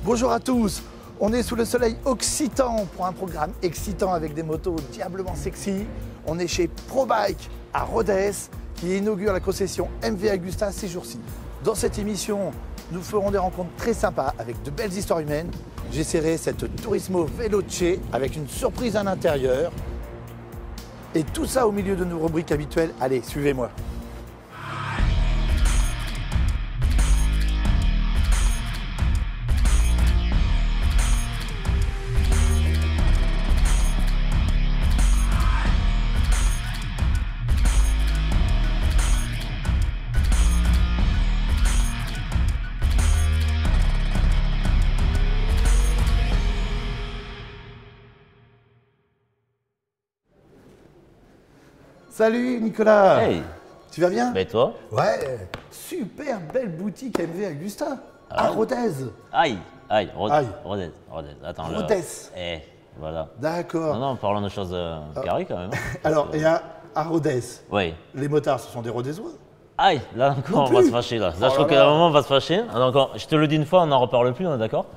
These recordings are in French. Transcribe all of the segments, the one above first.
Bonjour à tous, on est sous le soleil occitan pour un programme excitant avec des motos diablement sexy. On est chez ProBike à Rodez qui inaugure la concession MV Agusta ces jours-ci. Dans cette émission, nous ferons des rencontres très sympas avec de belles histoires humaines. J'essaierai cette Turismo Veloce avec une surprise à l'intérieur. Et tout ça au milieu de nos rubriques habituelles. Allez, suivez-moi. Salut Nicolas. Hey. Tu vas bien? Ben toi? Ouais, super belle boutique MV Agusta à Rodez. Aïe, Aïe. Rodez. Attends, Rodez. Voilà. D'accord. Non, parlons de choses carrées quand même. Alors, et à Rodez, Oui. les motards, ce sont des Rodézois? Aïe, là encore, on va se fâcher là. Là, je crois qu'à un moment, on va se fâcher. Donc, je te le dis une fois, on n'en reparle plus, on est d'accord?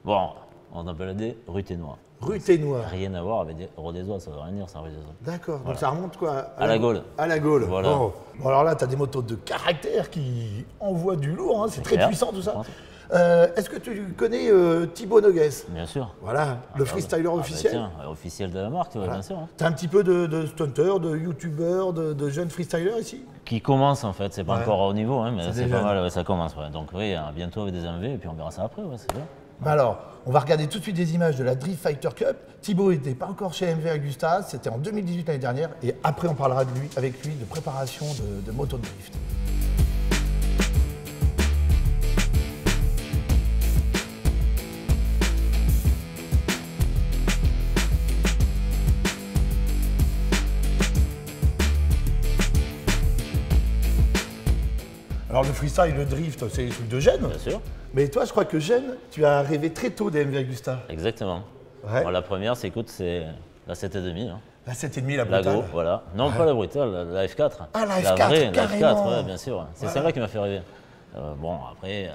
Bon, on a baladé rue Ténois. Rue Ténois. Rien à voir avec des Rodézois, ça veut rien dire, c'est un Rodézois. D'accord, donc Voilà. ça remonte quoi? À la Gaule. À la Gaule. Voilà. Bon, alors là, tu as des motos de caractère qui envoient du lourd, hein. C'est très clair. puissant tout ça. Je pense. Est-ce que tu connais Thibaut Nogues? Bien sûr. Voilà, le freestyler officiel. Tiens, officiel de la marque, ouais, bien sûr. Hein. Tu as un petit peu de stunters, de youtubeurs, de jeunes freestylers ici? Qui commence en fait, c'est pas Ouais. encore au niveau, hein, mais C'est c'est déjà pas mal, ouais, ça commence. Ouais. Donc oui, bientôt avec des MV et puis on verra ça après, ouais, c'est bien. Bah alors, on va regarder tout de suite des images de la Drift Fighter Cup. Thibaut n'était pas encore chez MV Agusta, c'était en 2018 l'année dernière. Et après, on parlera avec lui de préparation de moto de drift. Alors le freestyle, le drift, c'est les trucs de Gênes. Bien sûr. Mais toi, je crois que Gênes, tu as rêvé très tôt des MV Agusta. Exactement. Ouais. Bon, la première, c'est la 7,5. Hein. La 7,5, la La brutale. Go, voilà. Non, pas la brutale, la F4. Ah, la F4, vraie, la carrément. F4, ouais, bien sûr. C'est Ouais. celle-là qui m'a fait rêver. Bon, après,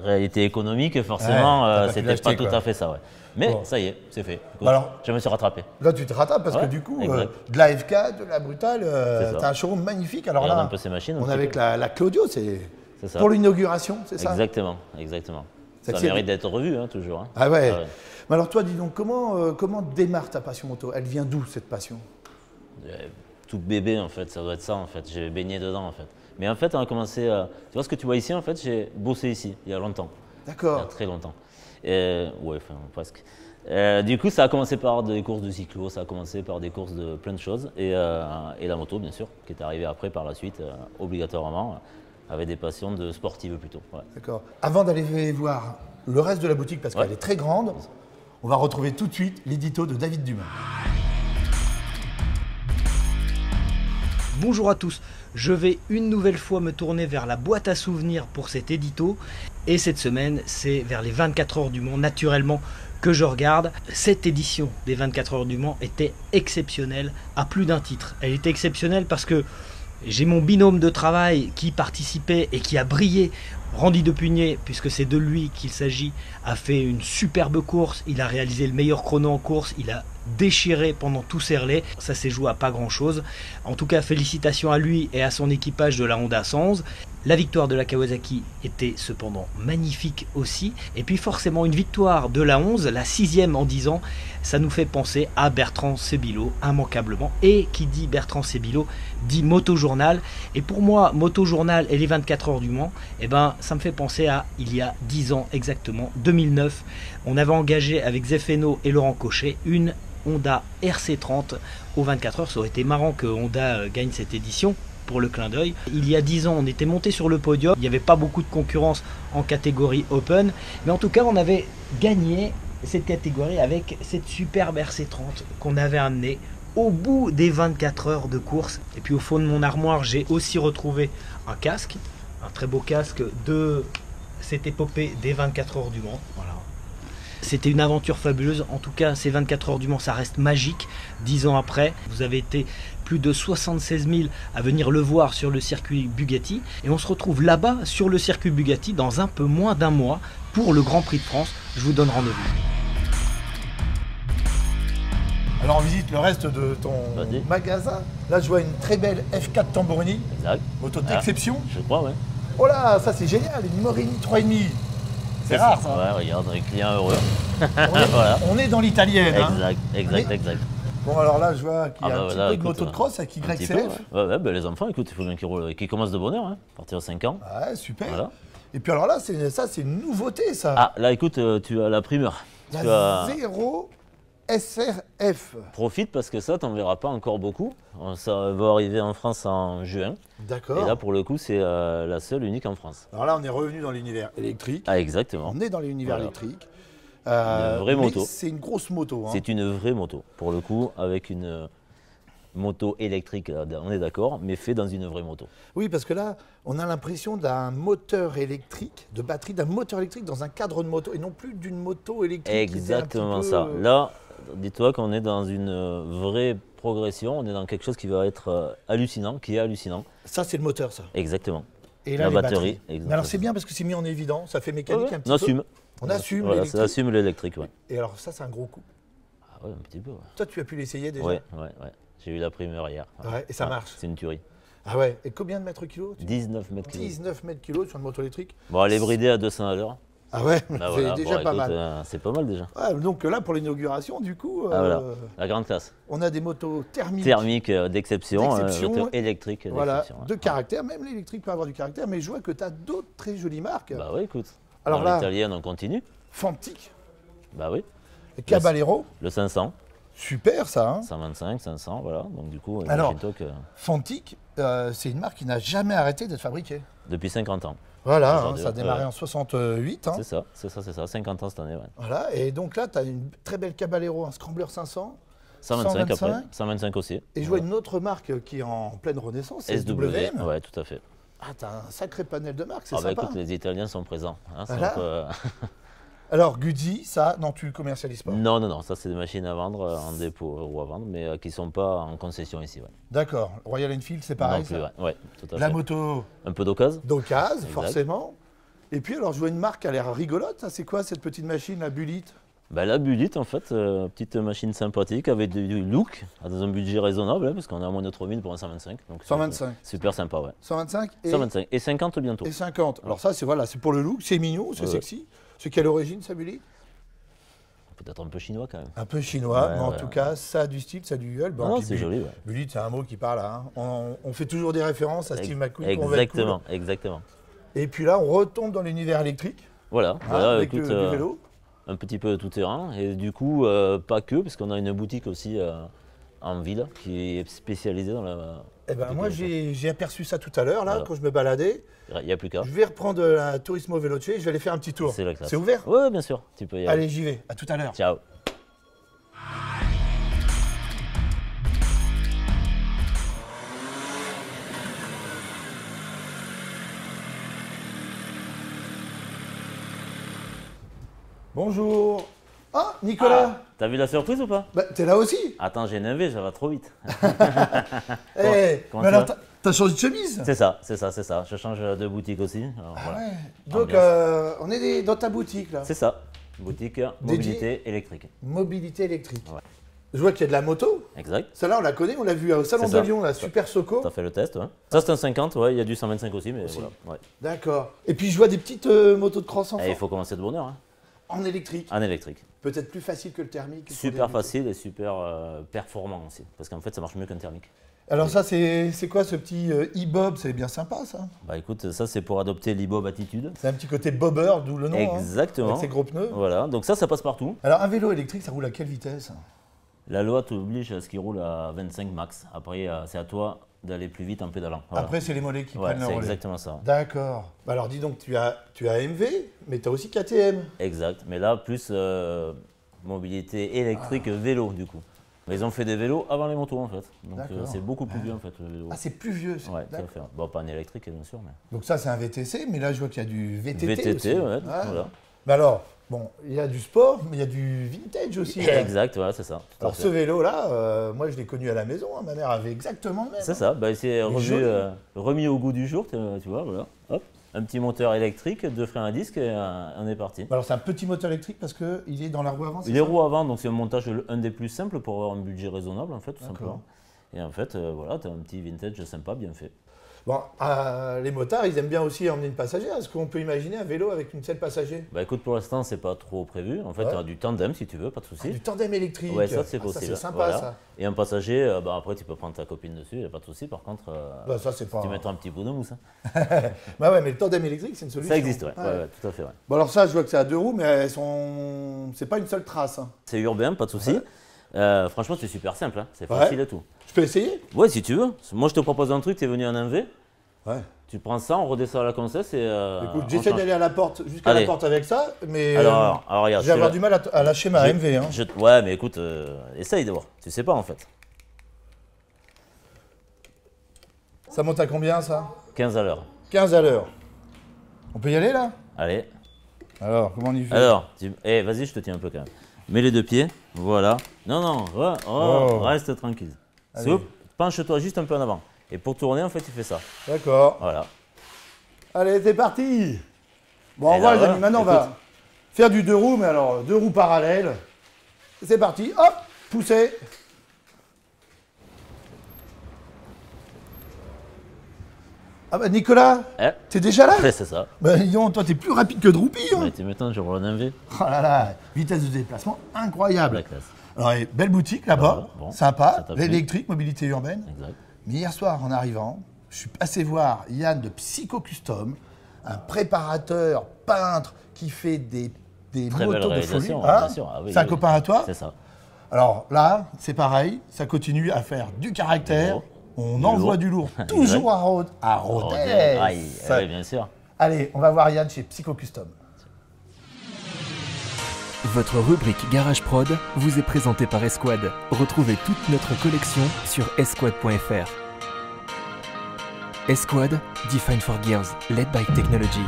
réalité économique, forcément, t'as pas pu c'était l'acheter, pas tout quoi. à fait ça, ouais. Mais Bon. ça y est, c'est fait. Écoute, Alors- je me suis rattrapé. Là, tu te rattrapes parce que Ouais, du coup, exact. de la F4, de la brutale, C'est ça. tu as un showroom magnifique. Alors Regarde là, un peu ces machines, un on est petit avec peu. la Claudio, c'est C'est ça. pour l'inauguration, c'est ça? Exactement. Ça Ça tire- mérite d'être revu, hein, toujours. Hein. Ah ouais. Mais alors toi, dis donc, comment démarre ta passion moto? Elle vient d'où cette passion? Tout bébé, en fait, ça doit être ça, en fait. J'ai baigné dedans, en fait. Mais en fait, on a commencé à... Tu vois ce que tu vois ici, en fait, j'ai bossé ici, il y a longtemps. Il y a D'accord. très longtemps. Ouais, enfin, presque. Du coup, ça a commencé par des courses de cyclo, ça a commencé par des courses de plein de choses. Et la moto, bien sûr, qui est arrivée après, par la suite, obligatoirement, avec des passions de sportive plutôt. Ouais. D'accord. Avant d'aller voir le reste de la boutique, parce Ouais. qu'elle est très grande, on va retrouver tout de suite l'édito de David Dumas. Bonjour à tous, je vais une nouvelle fois me tourner vers la boîte à souvenirs pour cet édito. Et cette semaine, c'est vers les 24 heures du Mans, naturellement, que je regarde. Cette édition des 24 heures du Mans était exceptionnelle à plus d'un titre. Elle était exceptionnelle parce que j'ai mon binôme de travail qui participait et qui a brillé. Randy Depugné, puisque c'est de lui qu'il s'agit, a fait une superbe course. Il a réalisé le meilleur chrono en course. Il a déchiré pendant tous ses relais. Ça s'est joué à pas grand chose. En tout cas, félicitations à lui et à son équipage de la Honda 111. La victoire de la Kawasaki était cependant magnifique aussi. Et puis forcément une victoire de la 11, la 6e en 10 ans, ça nous fait penser à Bertrand Sébillot immanquablement. Et qui dit Bertrand Sébillot dit Motojournal. Et pour moi, Motojournal et les 24 heures du Mans, eh ben, ça me fait penser à il y a 10 ans exactement, 2009. On avait engagé avec Zefeno et Laurent Cochet une Honda RC30 aux 24 heures. Ça aurait été marrant que Honda gagne cette édition pour le clin d'œil. Il y a 10 ans, on était monté sur le podium. Il n'y avait pas beaucoup de concurrence en catégorie Open. Mais en tout cas, on avait gagné cette catégorie avec cette superbe RC30 qu'on avait amenée au bout des 24 heures de course. Et puis au fond de mon armoire, j'ai aussi retrouvé un casque, un très beau casque de cette épopée des 24 heures du Mans. Voilà. C'était une aventure fabuleuse. En tout cas, ces 24 heures du Mans, ça reste magique. 10 ans après, vous avez été plus de 76 000 à venir le voir sur le circuit Bugatti. Et on se retrouve là-bas sur le circuit Bugatti dans un peu moins d'un mois pour le Grand Prix de France. Je vous donne rendez-vous. Alors on visite le reste de ton magasin. Là je vois une très belle F4 Tamburini. Exact. Moto d'exception. Je crois, ouais. Oh là, ça c'est génial, une Morini 3,5. C'est rare ça. Ouais, regarde, les clients heureux. Voilà. On est dans l'italienne. Exact. Bon alors là je vois qu'il y a un petit peu de écoute, moto de cross avec YCF. Ouais, ben, les enfants, écoute, il faut bien qu'ils commencent de bonne heure, hein, à partir de 5 ans. Ouais, super. Voilà. Et puis alors là, c'est une nouveauté ça. Ah, là écoute, tu as la primeur. La 0 SRF. Profite parce que ça, t'en verras pas encore beaucoup. Ça va arriver en France en juin. D'accord. Et là, pour le coup, c'est la seule, unique en France. Alors là, on est revenu dans l'univers électrique. Ah, exactement. On est dans l'univers électrique. Une vraie moto. C'est une grosse moto. Hein. C'est une vraie moto, pour le coup, avec une moto électrique, on est d'accord, mais fait dans une vraie moto. Oui, parce que là, on a l'impression d'un moteur électrique, de batterie, d'un moteur électrique dans un cadre de moto, et non plus d'une moto électrique. Exactement ça. Là, dis-toi qu'on est dans une vraie progression, on est dans quelque chose qui va être hallucinant, qui est hallucinant. Ça, c'est le moteur, ça. Exactement. Et là, la batterie. Mais alors, c'est bien parce que c'est mis en évidence, ça fait mécanique un petit on peu. assume. On assume voilà, l'électrique. ça assume l'électrique, ouais. Et alors, ça, c'est un gros coup. Ah ouais, un petit peu, ouais. Toi, tu as pu l'essayer déjà? Ouais. J'ai eu la primeur hier. Ouais, et ça marche. C'est une tuerie. Ah ouais, et combien de mètres kilos? 19 mètres kilos. 19 mètres kilos sur une moto électrique. Bon, elle est bridée à 200 à l'heure. Ah ouais, Bah c'est voilà, déjà pas écoute, mal. C'est pas mal déjà. Ouais, donc là, pour l'inauguration, du coup, Voilà, la grande classe. on a des motos thermiques. Thermique d'exception, moteur électrique Voilà, d'exception. de caractère. Même l'électrique peut avoir du caractère, mais je vois que tu as d'autres très jolies marques. Bah oui, écoute. Alors dans là, l'italienne, on continue. Fantique, Bah oui. Caballero, Le 500, super ça. Hein. 125, 500, voilà. Donc du coup, Alors, imagine-toi que Fantique, c'est une marque qui n'a jamais arrêté d'être fabriquée. depuis 50 ans. Voilà, hein, Aujourd'hui, ça a démarré ouais. en 68. Hein. C'est ça, 50 ans cette année, ouais. Voilà, et donc là, tu as une très belle Caballero, un Scrambler 500. 125 après, 125 aussi. Et je vois une autre marque qui est en pleine renaissance, c'est SWM. Ouais, tout à fait. Ah, tu as un sacré panel de marques, c'est Ah bah sympa. écoute, les Italiens sont présents. Hein, Voilà. donc, Alors, Guzzi, ça, non, tu le commercialises pas. non, ça c'est des machines à vendre en dépôt ou à vendre, mais qui ne sont pas en concession ici. Ouais. D'accord. Royal Enfield, c'est pareil. Non plus, ça. ouais, tout à La fait. moto Un peu d'occasion. d'occasion, forcément. Et puis, alors, je vois une marque qui a l'air rigolote. Ça, c'est quoi cette petite machine, la Bulite? Bah, la Bulite, en fait, petite machine sympathique avec du look, dans un budget raisonnable, hein, parce qu'on est à moins de 3000 pour un 125. Donc 125. Super sympa, ouais. 125 et, 125 et 50 bientôt. et 50. Alors ça, c'est voilà, c'est pour le look, c'est mignon, c'est Ouais. sexy. C'est quelle origine, ça, Bulite? Peut-être un peu chinois quand même. Un peu chinois, Ouais, mais en ouais, tout ouais. cas, ça a du style, ça a du gueule. Bon, Non, puis c'est joli, ouais. Bulite, c'est un mot qui parle. Hein. On fait toujours des références à Steve McQueen. pour Velcool. Exactement. Et puis là, on retombe dans l'univers électrique. Voilà, hein, voilà, avec écoute, du vélo. un petit peu tout terrain. Et du coup, pas que, parce qu'on a une boutique aussi en ville qui est spécialisée dans la. Eh ben, moi, j'ai aperçu ça tout à l'heure, là, Voilà. quand je me baladais. Il n'y a plus qu'à. Je vais reprendre la Turismo Veloce, je vais aller faire un petit tour. C'est la classe. C'est ouvert? Oui, bien sûr, tu peux y aller. Allez, j'y vais. À tout à l'heure. Ciao. Bonjour. Ah, Nicolas. T'as vu la surprise ou pas? Bah, t'es là aussi. Attends, j'ai énervé, ça va trop vite. Eh, comment mais tu alors, vas t'as changé de chemise? C'est ça. Je change de boutique aussi. Alors, voilà. Ouais. Donc, Ambiance. on est dans ta boutique, là. C'est ça. Boutique mobilité électrique. Mobilité électrique. Ouais. Je vois qu'il y a de la moto. Exact. Celle-là, on la connaît, on l'a vu au Salon C'est de ça. Lyon, la Super Soco. T'as fait le test, ouais. Ça, c'est un 50, ouais. Il y a du 125 aussi, mais voilà. Ouais. D'accord. Et puis, je vois des petites motos de cross enfant Et il faut commencer de bonne heure, hein. en électrique. En électrique. Peut-être plus facile que le thermique. pour Super débuter. facile et super performant aussi. Parce qu'en fait, ça marche mieux qu'un thermique. Alors ça, c'est quoi ce petit e-bob? C'est bien sympa, ça. Bah écoute, ça c'est pour adopter l'e-bob attitude. C'est un petit côté bobber, d'où le nom. Exactement. Hein, avec ses gros pneus. Voilà, donc ça passe partout. Alors, un vélo électrique, ça roule à quelle vitesse? La loi t'oblige à ce qu'il roule à 25 max. Après, c'est à toi d'aller plus vite en pédalant. Voilà. Après, c'est les mollets qui Ouais, prennent le c'est relais. exactement ça. D'accord. Bah alors, dis donc, tu as MV, mais tu as aussi KTM. Exact. Mais là, plus mobilité électrique vélo du coup. Mais ils ont fait des vélos avant les motos en fait. Donc D'accord. c'est beaucoup plus vieux en fait le vélo. Ah, c'est plus vieux. ça. Ouais, tout à D'accord. fait. Bon, pas en électrique bien sûr, mais. Donc ça, c'est un VTC, mais là, je vois qu'il y a du VTT, VTT, aussi. ouais, voilà. Mais alors, Bon, il y a du sport, mais il y a du vintage aussi. Là. Exact, voilà, c'est ça. Tout à Alors fait. ce vélo-là, moi je l'ai connu à la maison, hein. Ma mère avait exactement le même. C'est ça, bah, c'est joli. remis au goût du jour, tu vois, voilà. Hop, un petit moteur électrique, 2 freins à disque et on est parti. Alors c'est un petit moteur électrique parce qu'il est dans la roue avant. Il est roue avant, donc c'est un montage un des plus simples pour avoir un budget raisonnable en fait, tout D'accord. simplement. Et en fait, voilà, tu as un petit vintage sympa, bien fait. Bon, les motards, ils aiment bien aussi emmener une passagère. Est-ce qu'on peut imaginer un vélo avec une seule passager? Bah écoute, pour l'instant, c'est pas trop prévu. En fait, Ouais. tu as du tandem si tu veux, pas de souci. Du tandem électrique. Ouais, ça c'est Ah, possible. Ça c'est sympa Voilà. ça. Et un passager, bah, après tu peux prendre ta copine dessus, il a pas de souci. Par contre, Bah, ça c'est pas. tu mettras un petit bout de mousse. Hein. Bah ouais, mais le tandem électrique c'est une solution. Ça existe, ouais. Ouais. Ouais, ouais, tout à fait. Ouais. Bon alors ça, je vois que c'est à deux roues, mais elles sont. C'est pas une seule trace. Hein. C'est urbain, pas de souci. Ouais. Franchement, c'est super simple, hein. C'est Ouais. facile et tout. Je peux essayer? Ouais, si tu veux. Moi, je te propose un truc, tu es venu en 1V, Ouais. tu prends ça, on redescend à la Concesse et. Écoute, on j'essaie change. d'aller à la porte, jusqu'à la Allez. porte avec ça, mais Alors, regarde. je vais avoir je- du mal à lâcher ma je- MV. Hein. Ouais, mais écoute, essaye d'abord. Tu sais pas en fait. Ça monte à combien ça? 15 à l'heure. 15 à l'heure. On peut y aller là? Allez. Alors, comment on y fait? Alors, vas-y, je te tiens un peu quand même. Mets les deux pieds. Voilà. Non, non, Oh. reste tranquille. Allez. Soupe, penche-toi juste un peu en avant. Et pour tourner, en fait, tu fais ça. D'accord. Voilà. Allez, c'est parti. Bon, au Et revoir là, les amis, maintenant on écoute. va faire du deux roues, mais alors deux roues parallèles. C'est parti, hop, poussez. Ah bah Nicolas, Eh, t'es déjà là? ouais, c'est ça. Bah dis donc, toi t'es plus rapide que Droupy. Hein. Mais tu m'étonnes, je roule en 1V. Oh là là, vitesse de déplacement incroyable. La classe. Alors, belle boutique là-bas, Bon, ça sympa, t'a plu. l'électrique, mobilité urbaine. Exact. Mais hier soir, en arrivant, je suis passé voir Yann de Psycho Custom, un préparateur peintre qui fait des Très belle motos de folie. réalisation, Hein, bien sûr. Ah oui, c'est un oui. copain à toi. C'est ça. Alors là, c'est pareil, ça continue à faire du caractère. Lourd. On Du envoie lourd. du lourd, Exact. toujours à Oh, Rodez. aïe, oui, bien sûr. Allez, on va voir Yann chez Psycho Custom. Votre rubrique Garage Prod vous est présentée par Esquad. Retrouvez toute notre collection sur esquad.fr. Esquad, Define for Gears, led by technology.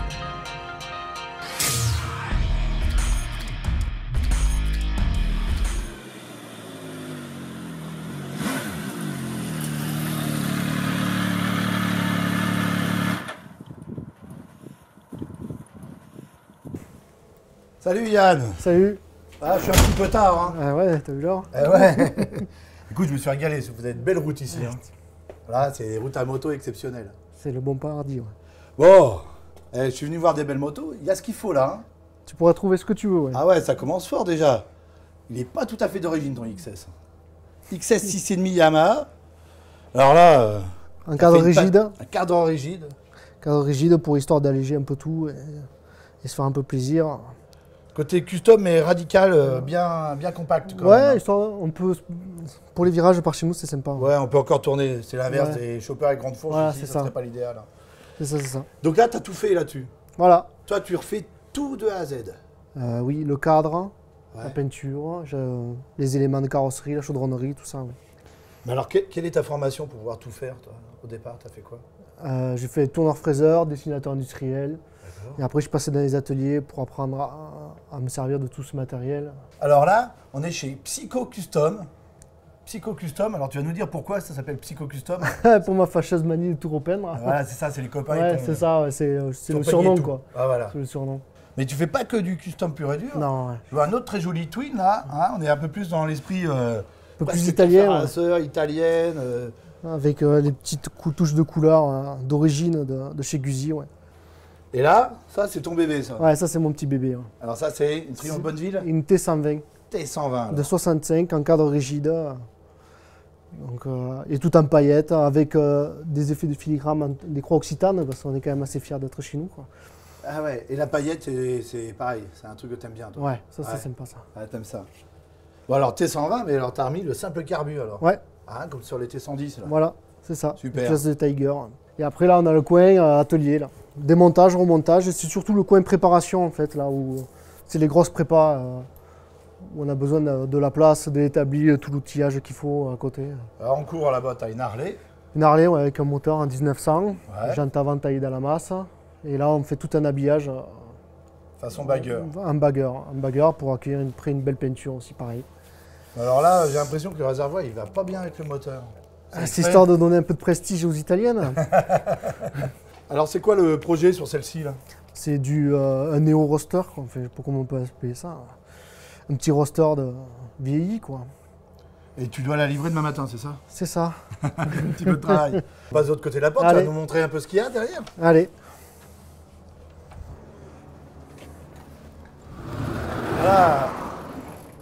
Salut Yann. Salut. Ah, je suis un petit peu tard. Hein. Ah ouais, t'as vu l'heure? Eh ouais. Écoute, je me suis régalé. Vous avez de belles routes ici. Hein. Voilà, c'est des routes à moto exceptionnelles. C'est le bon paradis, ouais. Bon, je suis venu voir des belles motos. Il y a ce qu'il faut là. Hein. Tu pourras trouver ce que tu veux, ouais. Ah ouais, ça commence fort déjà. Il n'est pas tout à fait d'origine ton XS. XS 6,5 Yamaha. Alors là, Un ça cadre fait une rigide. un cadre rigide. Cadre rigide pour histoire d'alléger un peu tout et se faire un peu plaisir. Côté custom mais radical, bien compact. Quand même, Ouais, hein. histoire, on peut. Pour les virages par chez nous, c'est sympa. Ouais, on peut encore tourner. C'est l'inverse Ouais. des choppers avec grande fourche. Voilà, ici, c'est ça ça. serait pas l'idéal. Hein. C'est ça, c'est ça. Donc là, tu as tout fait là-dessus. Voilà. Toi, tu refais tout de A à Z. Oui, le cadre, Ouais. la peinture, les éléments de carrosserie, la chaudronnerie, tout ça. Ouais. Mais alors, quelle est ta formation pour pouvoir tout faire, toi? Au départ, tu as fait quoi? J'ai fait tourneur-fraiseur, dessinateur industriel. Et après, je suis passé dans les ateliers pour apprendre à me servir de tout ce matériel. Alors là, on est chez Psycho Custom. Psycho Custom, alors tu vas nous dire pourquoi ça s'appelle Psycho Custom? Pour ma fâcheuse manie de tout repeindre. Voilà, c'est ça, c'est les copains. Ouais, ils t'ont- c'est ça, ouais, c'est t'ont le payé surnom, tout. quoi. Ah, voilà. C'est le surnom. Mais tu fais pas que du custom pur et dur. Non, ouais. Je vois un autre très joli twin là. Hein, on est un peu plus dans l'esprit. Un peu presque plus italien, ouais. sœur italienne. Avec les petites touches de couleur d'origine de chez Guzzi, ouais. Et là, ça c'est ton bébé ça. Ouais, ça c'est mon petit bébé. Ouais. Alors ça c'est une Triomphe Bonneville Une T120 T120. de 65 en cadre rigide. Donc, et tout en paillettes avec des effets de filigrane, des croix occitanes, parce qu'on est quand même assez fiers d'être chez nous, quoi. Ah ouais, et la paillette c'est pareil, c'est un truc que t'aimes bien toi. Ouais, ça Ouais. c'est sympa ça. Ouais, t'aimes ça. Bon alors T120, mais alors t'as remis le simple carbu alors. Ouais, Hein, comme sur les T110 là. voilà, c'est ça. Super. Une pièce de Tiger. Et après là, on a le coin atelier, là. Démontage, remontage, et c'est surtout le coin préparation en fait, là où c'est les grosses prépas. Où on a besoin de la place, de l'établi, tout l'outillage qu'il faut à côté. Alors en cours là-bas, t'as une Harley. Une Harley ouais, avec un moteur en 1900, Ouais. jante avant taillée dans la masse. Et là, on fait tout un habillage Façon bagger. Un bagger pour accueillir une belle peinture aussi, pareil. Alors là, j'ai l'impression que le réservoir, il va pas bien avec le moteur. C'est histoire de donner un peu de prestige aux italiennes. Alors c'est quoi le projet sur celle-ci là? C'est un néo roster, quoi. Enfin, je sais pas comment on peut appeler ça. Un petit roster de vieilli, quoi. Et tu dois la livrer demain matin, c'est ça? C'est ça. Un petit peu de travail. On passe de l'autre côté de la porte, tu Allez. vas nous montrer un peu ce qu'il y a derrière. Allez. Voilà.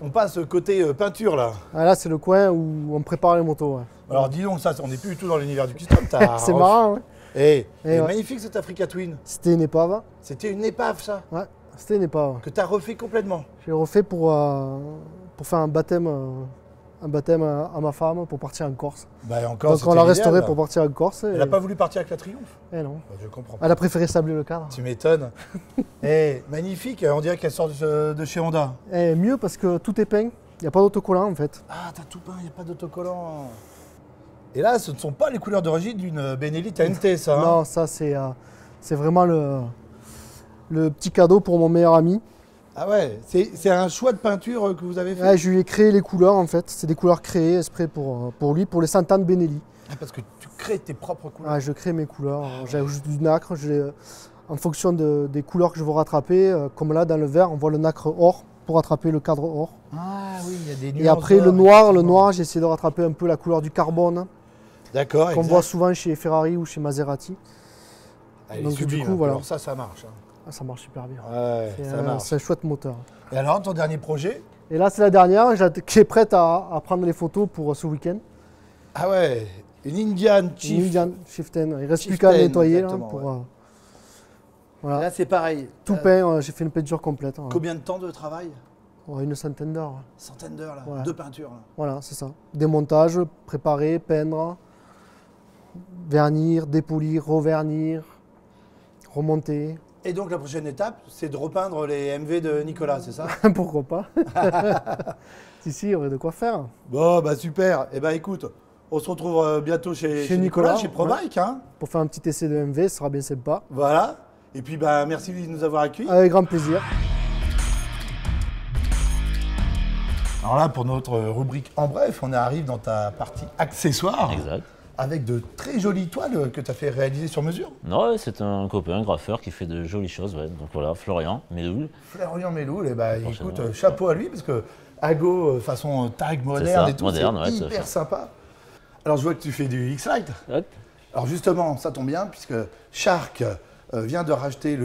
On passe côté peinture là. Ah, là, c'est le coin où on prépare les motos. Ouais. Alors dis donc ça, on n'est plus du tout dans l'univers du custom. C'est marrant, ouais. Et ouais. magnifique cette Africa Twin. C'était une épave. C'était une épave ça, Ouais, c'était une épave. que tu as refait complètement. J'ai refait pour faire un baptême à ma femme pour partir en Corse. Bah encore, Donc on l'a restauré pour partir en Corse. Elle n'a pas voulu partir avec la Triomphe? Eh non. Bah, je comprends. Elle a préféré sabler le cadre. Tu m'étonnes. Magnifique, on dirait qu'elle sort de chez Honda. Et mieux parce que tout est peint. Il n'y a pas d'autocollant en fait. Ah, t'as tout peint, il n'y a pas d'autocollant. Et là, ce ne sont pas les couleurs d'origine d'une Benelli TNT, ça. Hein? Non, ça c'est vraiment le petit cadeau pour mon meilleur ami. Ah ouais, c'est un choix de peinture que vous avez fait? Ouais, je lui ai créé les couleurs en fait. C'est des couleurs créées exprès pour lui, pour les 100 ans de Benelli. Ah, parce que tu crées tes propres couleurs. Ah, je crée mes couleurs. J'ajoute du nacre. En fonction des couleurs que je veux rattraper, comme là dans le vert, on voit le nacre or pour rattraper le cadre or. Ah oui, il y a des nuances. Et après le noir, j'ai essayé de rattraper un peu la couleur du carbone d'accord, qu'on voit souvent chez Ferrari ou chez Maserati. Donc du coup, voilà. Alors ça marche. Hein. Ah, ça marche super bien. Ouais, ça marche. C'est un chouette moteur. Et alors, ton dernier projet? Et là, c'est la dernière qui est prête à prendre les photos pour ce week-end. Ah ouais, une Indian Chief. Une Indian Chieftain. Il reste plus qu'à nettoyer là, exactement, pour. ouais. Voilà. Là, c'est pareil. Tout peint, j'ai fait une peinture complète. Voilà. Combien de temps de travail? Ouais, une centaine d'heures. Centaines d'heures, là. Ouais. De peinture, là. Voilà, c'est ça. Démontage, préparer, peindre, vernir, dépolir, revernir, remonter. Et donc, la prochaine étape, c'est de repeindre les MV de Nicolas, c'est ça? Pourquoi pas? Si, il y aurait de quoi faire. Bon, bah super. Eh ben écoute, on se retrouve bientôt chez Nicolas, chez ProBike. Hein. Pour faire un petit essai de MV, ce sera bien sympa. Voilà. Et puis, bah, merci de nous avoir accueillis. Avec grand plaisir. Alors là, pour notre rubrique en bref, on arrive dans ta partie accessoires. Exact. Avec de très jolies toiles que tu as fait réaliser sur mesure. Non, ouais, c'est un copain, un graffeur qui fait de jolies choses. Ouais. Donc voilà, Florian Méloul. Florian Méloul, eh ben, Franchement, écoute, chapeau à lui, parce que Ago, façon tag moderne ça, et tout, moderne, c'est ouais, tout à hyper fait. sympa. Alors je vois que tu fais du X-Lite. Hop. Alors justement, ça tombe bien, puisque Shark vient de racheter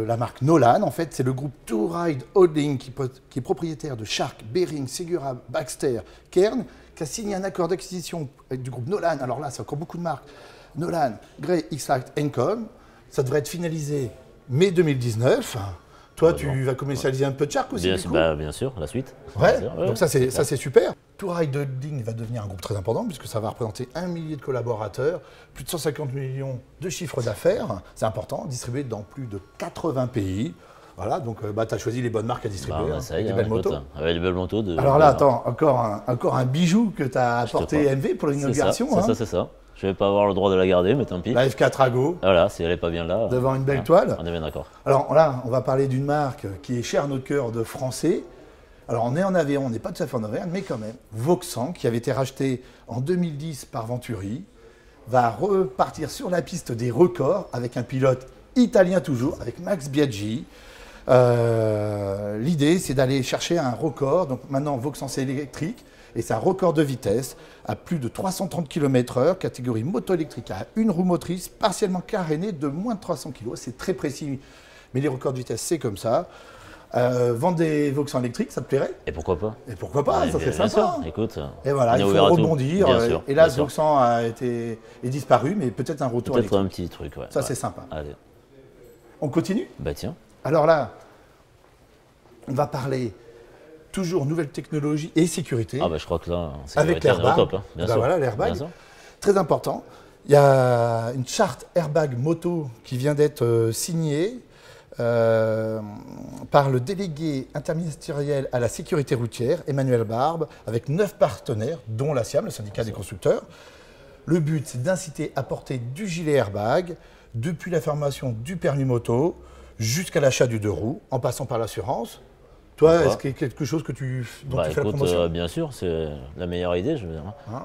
la marque Nolan. En fait, c'est le groupe Two Ride Holding qui est propriétaire de Shark, Bearing, Segura, Baxter, Kern, qui a signé un accord d'acquisition avec du groupe Nolan. Alors là, c'est encore beaucoup de marques. Nolan, Grey, X-Lite, Encom. Ça devrait être finalisé mai 2019. Toi, tu vas commercialiser un peu de Shark aussi, du coup. Bien sûr, la suite. Ouais, Bien sûr, ouais, donc ça c'est super. Two Ride Holding va devenir un groupe très important puisque ça va représenter 1 millier de collaborateurs, plus de 150 millions de chiffres d'affaires, c'est important, distribué dans plus de 80 pays. Voilà, donc tu as choisi les bonnes marques à distribuer, Ça avec y est, des belles motos. Avec des belles motos. Alors là, attends, encore un bijou que tu as apporté MV pour l'inauguration. C'est ça. Je vais pas avoir le droit de la garder, mais tant pis. La F4 Ago, Voilà, si elle est pas bien là. devant une belle toile. On est bien d'accord. Alors là, on va parler d'une marque qui est chère à notre cœur de Français. Alors on est en Aveyron, on n'est pas tout à fait en Auvergne, mais quand même. Vauxhall, qui avait été racheté en 2010 par Venturi, va repartir sur la piste des records avec un pilote italien toujours, avec Max Biaggi. L'idée, c'est d'aller chercher un record. Donc maintenant, Vauxhall, c'est électrique. Et c'est un record de vitesse à plus de 330 km/h, catégorie moto électrique à une roue motrice, partiellement carénée de moins de 300 kg. C'est très précis, mais les records de vitesse, c'est comme ça. Vendre des Vauxhall électriques, ça te plairait? Et pourquoi pas? Et pourquoi pas? Ça serait Bien sympa. sûr, écoute. Et voilà, on est il ouvert faut à tout. rebondir. Bien sûr, Hélas, bien sûr. Vauxhall est disparu, mais peut-être un retour Peut-être électrique. un petit truc, ouais. Ça, Ouais. c'est sympa. Allez. On continue? Bah tiens. Alors là, on va parler toujours nouvelles technologies et sécurité. Ah bah je crois que là, Avec sécurité, on est au l'airbag. top, hein. Bien Ben sûr. voilà, l'airbag. Bien sûr. Très important. Il y a une charte airbag moto qui vient d'être signée par le délégué interministériel à la sécurité routière, Emmanuel Barbe, avec 9 partenaires, dont la SIAM, le syndicat des constructeurs. Le but, c'est d'inciter à porter du gilet airbag depuis la formation du permis moto jusqu'à l'achat du 2 roues, en passant par l'assurance. Toi, est-ce qu'il y a quelque chose dont tu fais la promotion? Bien sûr, c'est la meilleure idée. Je veux dire.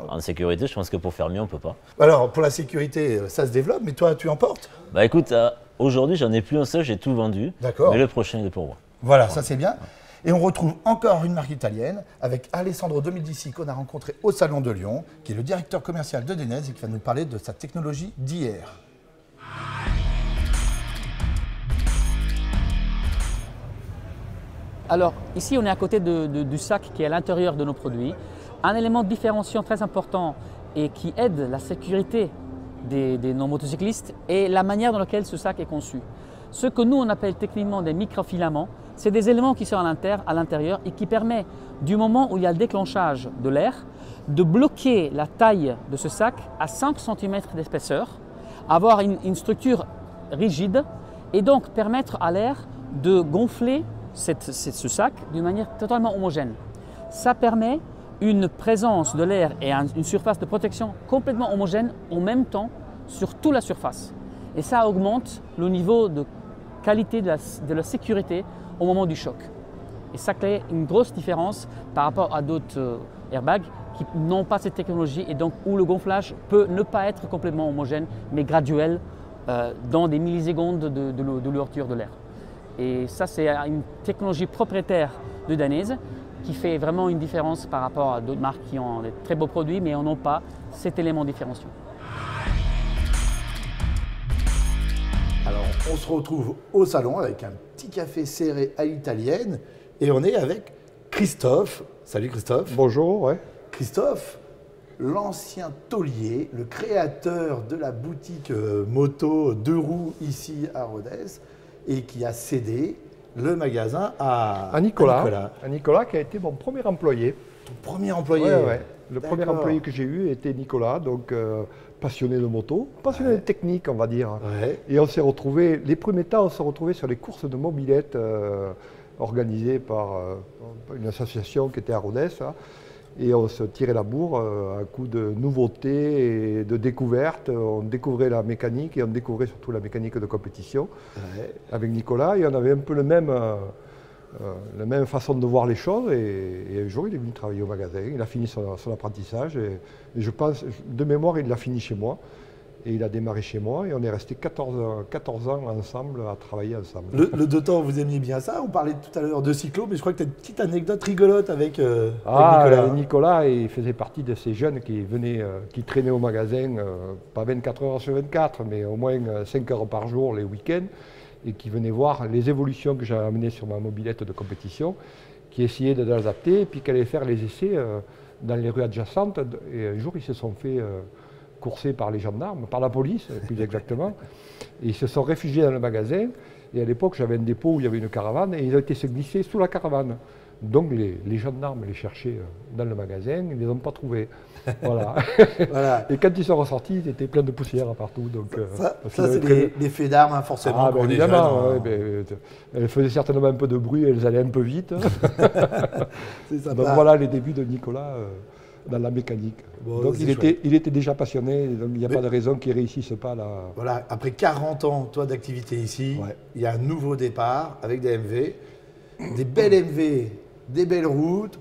En sécurité, je pense que pour faire mieux, on ne peut pas. Alors, pour la sécurité, ça se développe, mais toi, tu en portes? Bah écoute, aujourd'hui, j'en ai plus un seul, j'ai tout vendu. D'accord. Mais le prochain, il est pour moi. Voilà, ça c'est bien. Et on retrouve encore une marque italienne avec Alessandro Dominici qu'on a rencontré au Salon de Lyon, qui est le directeur commercial de Denez et qui va nous parler de sa technologie d'hier. Alors ici on est à côté du sac qui est à l'intérieur de nos produits. Un élément différenciant très important et qui aide la sécurité de nos motocyclistes est la manière dans laquelle ce sac est conçu. Ce que nous on appelle techniquement des microfilaments, c'est des éléments qui sont à l'intérieur et qui permettent, du moment où il y a le déclenchage de l'air, de bloquer la taille de ce sac à 5 cm d'épaisseur, avoir une structure rigide et donc permettre à l'air de gonfler ce sac d'une manière totalement homogène. Ça permet une présence de l'air et une surface de protection complètement homogène en même temps sur toute la surface. Et ça augmente le niveau de qualité de la sécurité au moment du choc. Et ça crée une grosse différence par rapport à d'autres airbags qui n'ont pas cette technologie et donc où le gonflage peut ne pas être complètement homogène mais graduel dans des millisecondes de l'ouverture de l'air. Et ça, c'est une technologie propriétaire de Danese qui fait vraiment une différence par rapport à d'autres marques qui ont des très beaux produits mais n'ont pas cet élément différenciant. Alors, on se retrouve au salon avec un petit café serré à l'italienne et on est avec Christophe. Salut Christophe. Bonjour, ouais. Christophe, l'ancien taulier, le créateur de la boutique moto 2 roues ici à Rodez et qui a cédé le magasin à Nicolas. À Nicolas qui a été mon premier employé. Ton premier employé? Ouais. Le premier employé que j'ai eu était Nicolas, donc passionné de moto, passionné de technique, on va dire. Ouais. Et on s'est retrouvés, les premiers temps, on s'est retrouvés sur les courses de mobylettes organisées par une association qui était à Rodez. Et on se tirait la bourre à coup de nouveautés et de découvertes. On découvrait la mécanique et on découvrait surtout la mécanique de compétition avec Nicolas. Et on avait un peu la même façon de voir les choses. Et un jour, il est venu travailler au magasin. Il a fini son apprentissage. Et je pense, de mémoire, il l'a fini chez moi. Et il a démarré chez moi et on est resté 14 ans ensemble à travailler ensemble. Le 2 temps, vous aimiez bien ça? On parlait tout à l'heure de cyclo, mais je crois que tu as une petite anecdote rigolote avec Nicolas. Nicolas, il faisait partie de ces jeunes qui venaient, qui traînaient au magasin, pas 24 heures sur 24, mais au moins 5 heures par jour les week-ends, et qui venaient voir les évolutions que j'avais amenées sur ma mobilette de compétition, qui essayaient de l'adapter, et puis qui allaient faire les essais dans les rues adjacentes. Et un jour, ils se sont fait coursés par les gendarmes, par la police plus exactement, et ils se sont réfugiés dans le magasin. Et à l'époque, j'avais un dépôt où il y avait une caravane et ils ont été se glisser sous la caravane. Donc les gendarmes les cherchaient dans le magasin, ils ne les ont pas trouvés. Voilà. Voilà. Et quand ils sont ressortis, ils étaient pleins de poussière partout. Donc, ça c'est des faits d'armes, hein, forcément. Ah, ben évidemment, elles faisaient certainement un peu de bruit, elles allaient un peu vite. Donc voilà les débuts de Nicolas dans la mécanique. Bon, donc il était déjà passionné, donc il n'y a pas de raison qu'il ne réussisse pas là. Voilà, après 40 ans toi d'activité ici, il y a un nouveau départ avec des MV, des belles MV, des belles routes,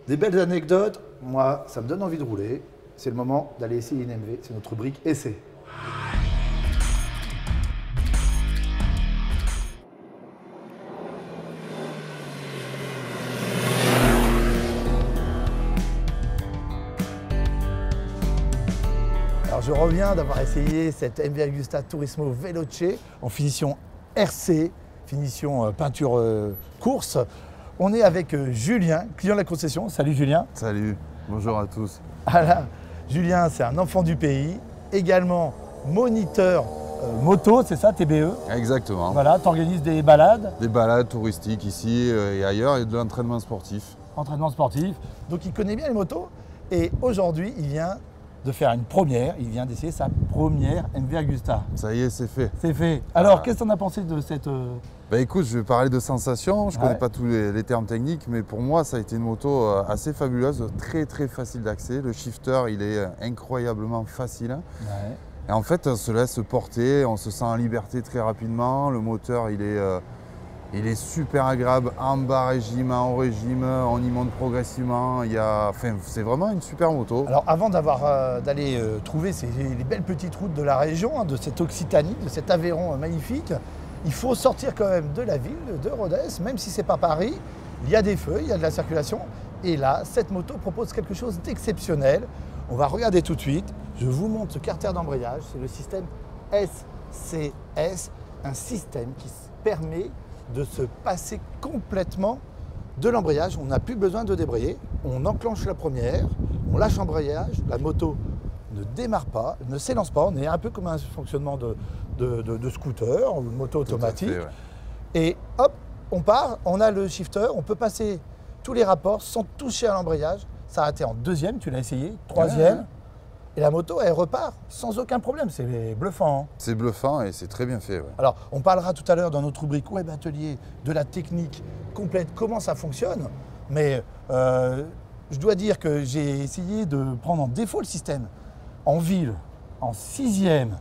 des belles anecdotes. Moi, ça me donne envie de rouler. C'est le moment d'aller essayer une MV, c'est notre rubrique essai. Alors je reviens d'avoir essayé cette MV Agusta Turismo Veloce en finition RC, finition peinture course. On est avec Julien, client de la concession. Salut Julien. Salut, bonjour à tous. Voilà. Julien, c'est un enfant du pays, également moniteur moto, c'est ça, TBE? Exactement. Voilà, tu organises des balades? Des balades touristiques ici et ailleurs et de l'entraînement sportif. Entraînement sportif. Donc il connaît bien les motos et aujourd'hui il vient de faire une première, il vient d'essayer sa première MV Agusta. Ça y est, c'est fait. C'est fait. Alors, qu'est-ce que tu en as pensé de cette... Bah écoute, je vais parler de sensations, je ne connais pas tous les termes techniques, mais pour moi, ça a été une moto assez fabuleuse, très facile d'accès. Le shifter, il est incroyablement facile. Et en fait, on se laisse porter, on se sent en liberté très rapidement. Le moteur, il est super agréable en bas régime, en haut régime, on y monte progressivement. C'est vraiment une super moto. Alors avant d'aller trouver les belles petites routes de la région, hein, de cette Occitanie, de cet Aveyron magnifique, il faut sortir quand même de la ville, de Rodez, même si ce n'est pas Paris. Il y a des feux, il y a de la circulation. Et là, cette moto propose quelque chose d'exceptionnel. On va regarder tout de suite. Je vous montre ce carter d'embrayage. C'est le système SCS, un système qui permet de se passer complètement de l'embrayage. On n'a plus besoin de débrayer. On enclenche la première, on lâche l'embrayage, la moto ne démarre pas, ne s'élance pas. On est un peu comme un fonctionnement de scooter ou de moto automatique. Tout à fait, ouais. Et hop, on part, on a le shifter, on peut passer tous les rapports sans toucher à l'embrayage. S'arrêter en deuxième, tu l'as essayé, troisième. Ouais. Et la moto, elle repart sans aucun problème. C'est bluffant. Hein. C'est bluffant et c'est très bien fait. Ouais. Alors, on parlera tout à l'heure dans notre rubrique Web Atelier de la technique complète, comment ça fonctionne. Mais je dois dire que j'ai essayé de prendre en défaut le système. En ville, en sixième,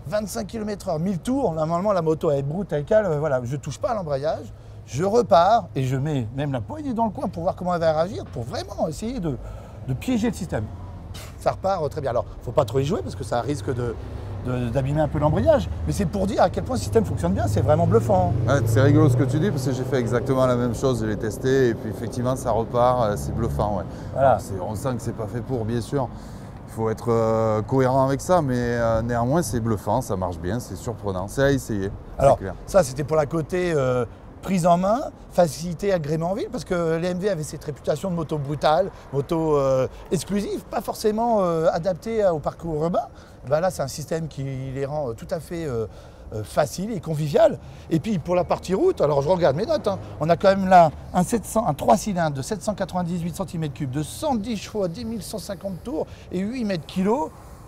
25 km/h, 1000 tours. Normalement, la moto, elle broute, elle cale. Voilà, je ne touche pas à l'embrayage. Je repars et je mets même la poignée dans le coin pour voir comment elle va réagir, pour vraiment essayer de piéger le système. Ça repart très bien. Alors, il ne faut pas trop y jouer parce que ça risque d'abîmer un peu l'embrayage. Mais c'est pour dire à quel point le système fonctionne bien, c'est vraiment bluffant. Ouais, c'est rigolo ce que tu dis parce que j'ai fait exactement la même chose, je l'ai testé et puis effectivement ça repart, c'est bluffant. Ouais. Voilà. On sent que c'est pas fait pour, bien sûr. Il faut être cohérent avec ça, mais néanmoins c'est bluffant, ça marche bien, c'est surprenant, c'est à essayer. Alors, clair. Ça c'était pour la côté prise en main, facilité, agrément en ville, parce que les MV avaient cette réputation de moto brutale, moto exclusive, pas forcément adaptée au parcours urbain. Ben là, c'est un système qui les rend tout à fait facile et convivial. Et puis pour la partie route, alors je regarde mes notes, hein, on a quand même là un 3 cylindres de 798 cm3, de 110 chevaux, 10 150 tours et 8 mètres kg.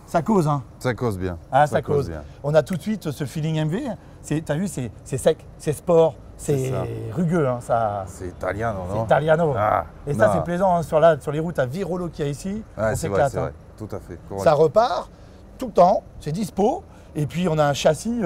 Ça cause, hein. Ça cause bien. Ah, ça cause bien. On a tout de suite ce feeling MV. T'as vu, c'est sec, c'est sport. C'est rugueux, hein, ça. C'est italiano, non? C'est italiano. Ah, et ça, c'est plaisant hein, sur les routes à Virolo qu'il y a ici. Ouais, on s'éclate. C'est vrai, tout à fait. Correct. Ça repart tout le temps, c'est dispo. Et puis, on a un châssis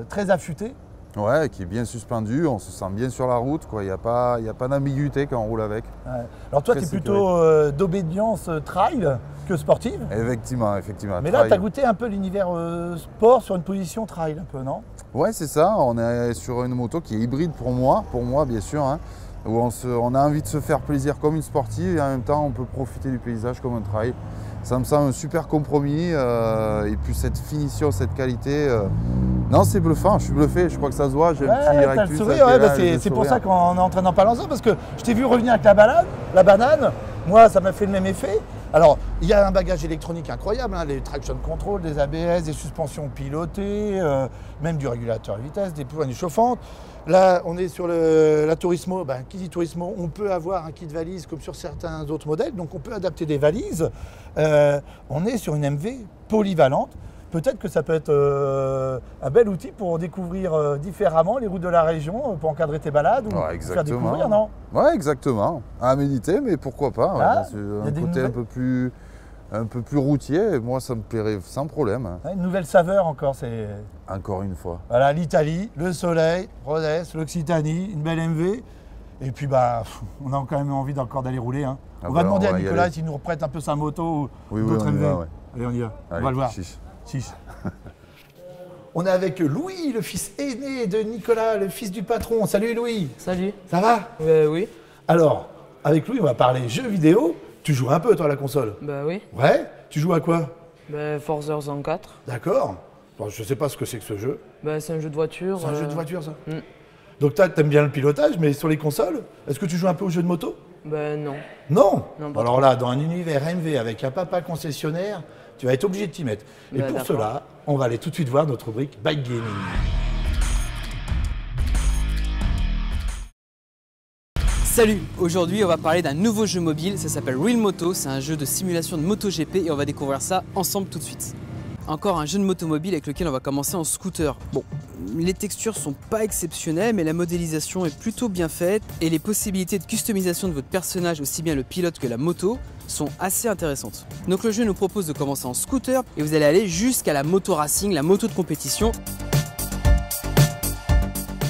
très affûté. Ouais, qui est bien suspendu, on se sent bien sur la route, quoi. Il n'y a pas d'ambiguïté quand on roule avec. Ouais. Alors toi, tu es plutôt d'obédience trail que sportive. Effectivement. Mais là, tu as goûté un peu l'univers sport sur une position trail, un peu, non? Ouais, c'est ça. On est sur une moto qui est hybride pour moi bien sûr, hein, où on a envie de se faire plaisir comme une sportive et en même temps, on peut profiter du paysage comme un trail. Ça me semble un super compromis et puis cette finition, cette qualité, non c'est bluffant, je suis bluffé, je crois que ça se voit, j'ai un petit rectus. C'est pour ça qu'on est en train d'en parler ensemble, parce que je t'ai vu revenir avec la banane, moi ça m'a fait le même effet. Alors il y a un bagage électronique incroyable, hein, les traction control, des ABS, des suspensions pilotées, même du régulateur de vitesse, des poignées chauffantes. Là, on est sur la Turismo. Ben, qui dit Turismo, on peut avoir un kit valise comme sur certains autres modèles, donc on peut adapter des valises. On est sur une MV polyvalente. Peut-être que ça peut être un bel outil pour découvrir différemment les routes de la région, pour encadrer tes balades ou faire découvrir, non? Ouais, exactement. À méditer, mais pourquoi pas. Ah, un côté un peu plus routier, moi ça me plairait sans problème. Ouais, une nouvelle saveur encore, c'est... Encore une fois. Voilà, l'Italie, le soleil, Rodez, l'Occitanie, une belle MV. Et puis bah, on a quand même envie encore d'aller rouler. Hein. On va demander à Nicolas s'il nous reprête un peu sa moto ou d'autres MV. Ouais. Allez, on y va. Allez, on va le voir. Chiche. On est avec Louis, le fils aîné de Nicolas, le fils du patron. Salut Louis. Salut. Ça va? Oui. Alors, avec Louis, on va parler jeux vidéo. Tu joues un peu, toi, à la console? Bah oui. Ouais? Tu joues à quoi? Bah, Forza Horizon 4. D'accord. Bon, je sais pas ce que c'est que ce jeu. Bah, c'est un jeu de voiture. C'est un jeu de voiture, ça? Donc, t'aimes bien le pilotage, mais sur les consoles, est-ce que tu joues un peu aux jeux de moto? Bah, non. Non? Non, alors là, dans un univers MV avec un papa concessionnaire, tu vas être obligé de t'y mettre. Et bah, pour cela, on va aller tout de suite voir notre rubrique Bike Gaming. Salut, aujourd'hui on va parler d'un nouveau jeu mobile, ça s'appelle Real Moto, c'est un jeu de simulation de MotoGP et on va découvrir ça ensemble tout de suite. Encore un jeu de moto mobile avec lequel on va commencer en scooter. Bon, les textures sont pas exceptionnelles mais la modélisation est plutôt bien faite et les possibilités de customisation de votre personnage, aussi bien le pilote que la moto, sont assez intéressantes. Donc le jeu nous propose de commencer en scooter et vous allez aller jusqu'à la moto racing, la moto de compétition.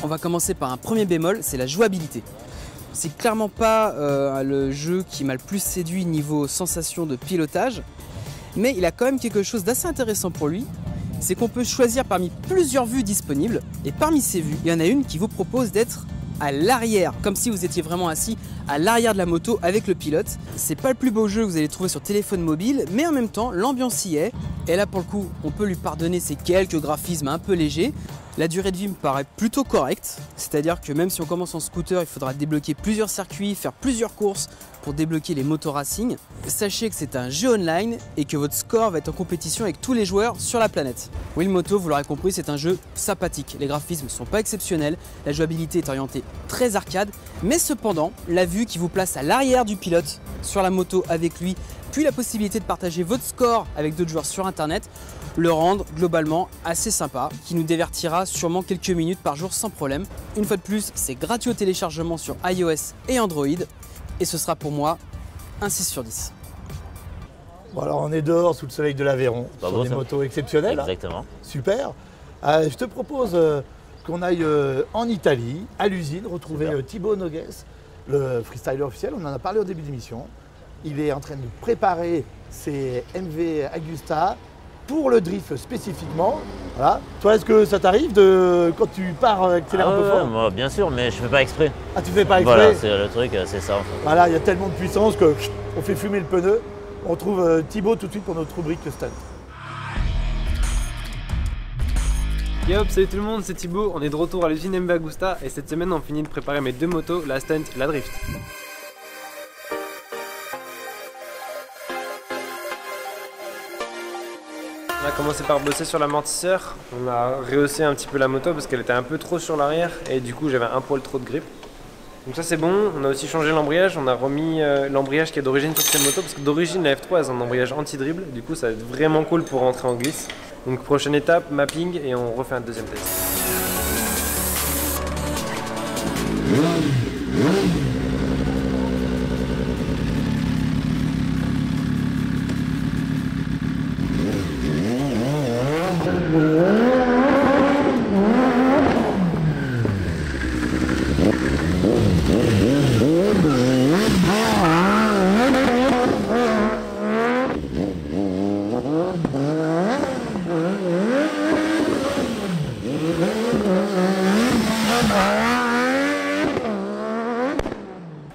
On va commencer par un premier bémol, c'est la jouabilité. C'est clairement pas le jeu qui m'a le plus séduit niveau sensation de pilotage, mais il a quand même quelque chose d'assez intéressant pour lui. C'est qu'on peut choisir parmi plusieurs vues disponibles, et parmi ces vues, il y en a une qui vous propose d'être à l'arrière, comme si vous étiez vraiment assis à l'arrière de la moto avec le pilote. C'est pas le plus beau jeu que vous allez trouver sur téléphone mobile, mais en même temps, l'ambiance y est. Et là, pour le coup, on peut lui pardonner ces quelques graphismes un peu légers. La durée de vie me paraît plutôt correcte, c'est-à-dire que même si on commence en scooter, il faudra débloquer plusieurs circuits, faire plusieurs courses pour débloquer les motos racing. Sachez que c'est un jeu online et que votre score va être en compétition avec tous les joueurs sur la planète. Wheel Moto, vous l'aurez compris, c'est un jeu sympathique. Les graphismes ne sont pas exceptionnels, la jouabilité est orientée très arcade, mais cependant, la vue qui vous place à l'arrière du pilote sur la moto avec lui, puis la possibilité de partager votre score avec d'autres joueurs sur internet, le rendent globalement assez sympa, qui nous divertira sûrement quelques minutes par jour sans problème. Une fois de plus, c'est gratuit au téléchargement sur iOS et Android, et ce sera pour moi un 6 sur 10. Bon alors on est dehors sous le soleil de l'Aveyron, sur des motos exceptionnelles. Exactement. Hein. Super. Je te propose qu'on aille en Italie, à l'usine, retrouver Thibaut Nogues, le freestyler officiel. On en a parlé au début de l'émission. Il est en train de préparer ses MV Agusta pour le drift spécifiquement. Voilà. Toi, est-ce que ça t'arrive de, quand tu pars, accélérer un peu fort? Moi, bien sûr, mais je fais pas exprès. Ah, tu fais pas exprès? Voilà, c'est le truc, c'est ça. En fait. Voilà, il y a tellement de puissance que on fait fumer le pneu. On trouve Thibaut tout de suite pour notre rubrique stunt. Yo, salut tout le monde, c'est Thibaut. On est de retour à l'usine MV Agusta et cette semaine, on finit de préparer mes deux motos, la stunt et la drift. On a commencé par bosser sur l'amortisseur, on a rehaussé un petit peu la moto parce qu'elle était un peu trop sur l'arrière et du coup j'avais un poil trop de grip. Donc ça c'est bon, on a aussi changé l'embrayage, on a remis l'embrayage qui est d'origine sur cette moto parce que d'origine la F3 elle a un embrayage anti-dribble, du coup ça va être vraiment cool pour rentrer en glisse. Donc prochaine étape, mapping et on refait un deuxième test.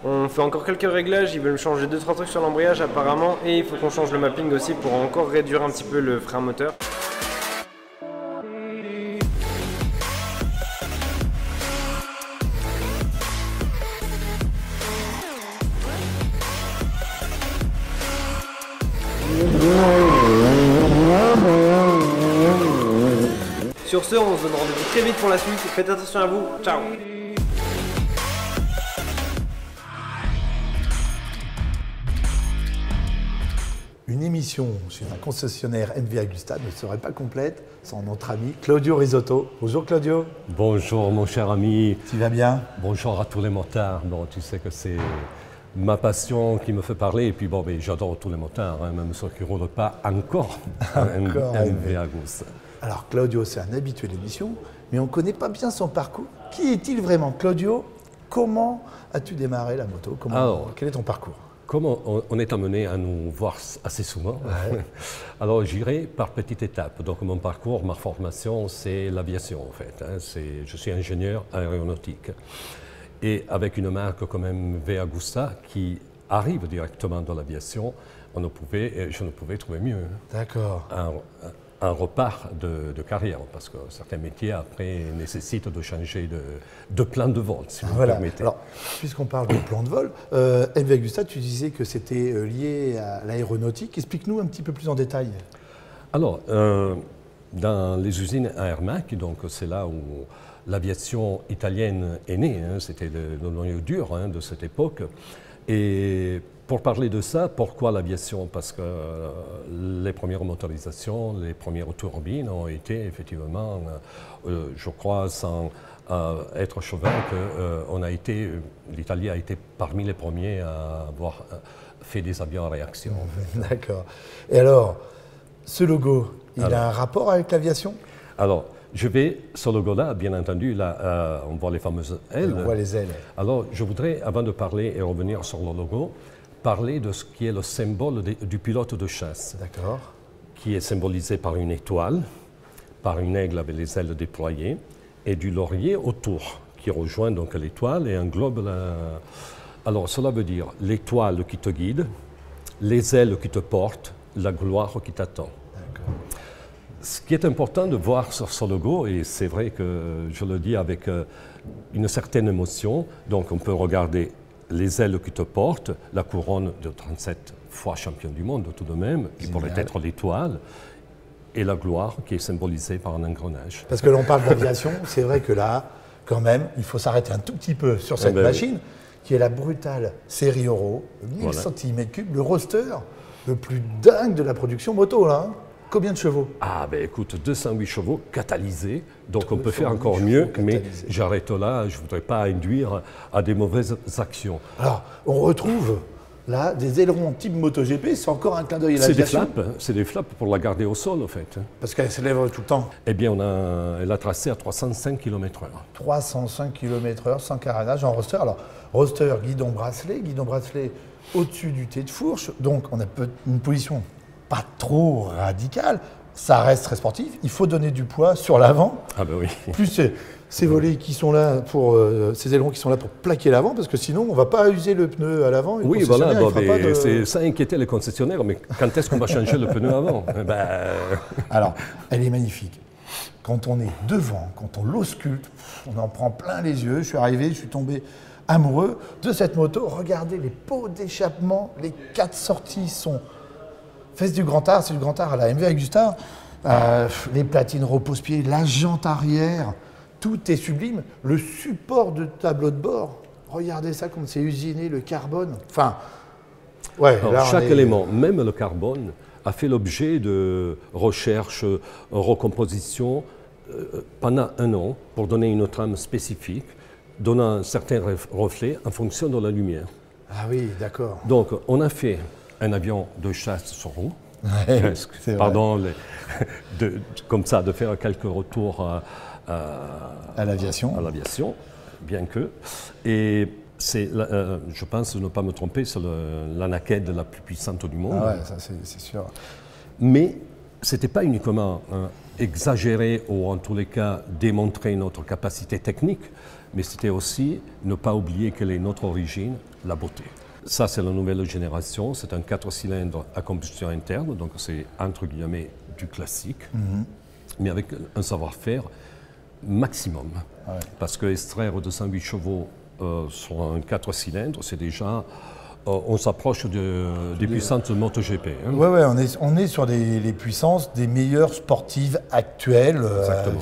On fait encore quelques réglages, ils veulent changer 2-3 trucs sur l'embrayage apparemment et il faut qu'on change le mapping aussi pour encore réduire un petit peu le frein moteur. Sur ce, on se donne rendez-vous très vite pour la suite. Faites attention à vous. Ciao. Une émission chez un concessionnaire MV Agusta ne serait pas complète sans notre ami Claudio Risotto. Bonjour Claudio. Bonjour mon cher ami. Tu vas bien? Bonjour à tous les motards. Bon, tu sais que c'est ma passion qui me fait parler. Et puis bon, j'adore tous les motards, hein, même ceux qui ne roulent pas encore MV Agusta. Alors Claudio, c'est un habitué de l'émission, mais on ne connaît pas bien son parcours. Qui est-il vraiment? Claudio, comment as-tu démarré la moto? Quel est ton parcours? Comment on est amené à nous voir assez souvent. Ouais. Alors j'irai par petites étapes. Donc mon parcours, ma formation, c'est l'aviation en fait. Hein. Je suis ingénieur aéronautique. Et avec une marque comme MV Agusta qui arrive directement dans l'aviation, je ne pouvais trouver mieux. D'accord. Un repart de carrière, parce que certains métiers après nécessitent de changer de plan de vol, si vous permettez. Alors, puisqu'on parle de plan de vol, MV Agusta, tu disais que c'était lié à l'aéronautique. Explique-nous un petit peu plus en détail. Alors, dans les usines à Aermac, donc c'est là où l'aviation italienne est née, hein, c'était le noyau dur hein, de cette époque. Et pour parler de ça, pourquoi l'aviation? Parce que les premières motorisations, les premières turbines ont été effectivement, je crois, être chauvin que l'Italie a été parmi les premiers à avoir fait des avions en réaction. D'accord. Et alors, ce logo, il a un rapport avec l'aviation? Alors, ce logo-là, bien entendu, là, on voit les fameuses ailes. On voit les ailes. Alors, je voudrais, avant de parler et revenir sur le logo, parler de ce qui est le symbole du pilote de chasse. D'accord. Qui est symbolisé par une étoile, par une aigle avec les ailes déployées, et du laurier autour, qui rejoint donc l'étoile et englobe la... Alors, cela veut dire l'étoile qui te guide, les ailes qui te portent, la gloire qui t'attend. Ce qui est important de voir sur ce logo, et c'est vrai que je le dis avec une certaine émotion, donc on peut regarder les ailes qui te portent, la couronne de 37 fois champion du monde tout de même, qui pourrait être l'étoile, et la gloire qui est symbolisée par un engrenage. Parce que l'on parle d'aviation, c'est vrai que là, quand même, il faut s'arrêter un tout petit peu sur cette machine, qui est la brutale série Euro, 1000 cm3, le roster le plus dingue de la production moto, là. Combien de chevaux? Ah ben écoute, 208 chevaux catalysés, donc on peut faire encore mieux, mais j'arrête là, je ne voudrais pas induire à des mauvaises actions. Alors, on retrouve là des ailerons type MotoGP, c'est encore un clin d'œil à l'aviation. C'est des flaps pour la garder au sol, en fait. Parce qu'elle s'élève tout le temps. Eh bien, elle a tracé à 305 km/h. 305 km/h, sans carénage en roster. Alors, roster, guidon bracelet au-dessus du T de fourche, donc on a une position pas trop radicale, ça reste très sportif, il faut donner du poids sur l'avant. Ah ben oui. Plus ces volets qui sont là pour ces ailerons qui sont là pour plaquer l'avant, parce que sinon on ne va pas user le pneu à l'avant. Oui, voilà, ça inquiétait les concessionnaires, mais quand est-ce qu'on va changer le pneu avant? Alors, elle est magnifique. Quand on est devant, quand on l'ausculte, on en prend plein les yeux. Je suis arrivé, je suis tombé amoureux de cette moto. Regardez les pots d'échappement, les 4 sorties sont fesses du Grand Art, c'est du Grand Art à la MV Agusta. Les platines repose-pied, la jante arrière, tout est sublime. Le support de tableau de bord, regardez ça comme c'est usiné, le carbone. Enfin, ouais. Alors, chaque élément, même le carbone, a fait l'objet de recherches, recompositions pendant un an pour donner une trame spécifique, donnant certains reflets en fonction de la lumière. Ah oui, d'accord. Donc, on a fait un avion de chasse sur roue. Ouais, pardon, comme ça, de faire quelques retours à l'aviation. Bien que. Et c'est, je pense ne pas me tromper, c'est la Naked la plus puissante du monde. Ah ouais, ça c'est sûr. Mais ce n'était pas uniquement exagérer ou en tous les cas démontrer notre capacité technique, mais c'était aussi ne pas oublier quelle est notre origine, la beauté. Ça, c'est la nouvelle génération. C'est un 4 cylindres à combustion interne, donc c'est entre guillemets du classique, mais avec un savoir-faire maximum. Ouais. Parce que extraire 208 chevaux sur un 4 cylindres, c'est déjà... on s'approche des puissances de MotoGP. Hein. Oui, on est sur les puissances des meilleures sportives actuelles,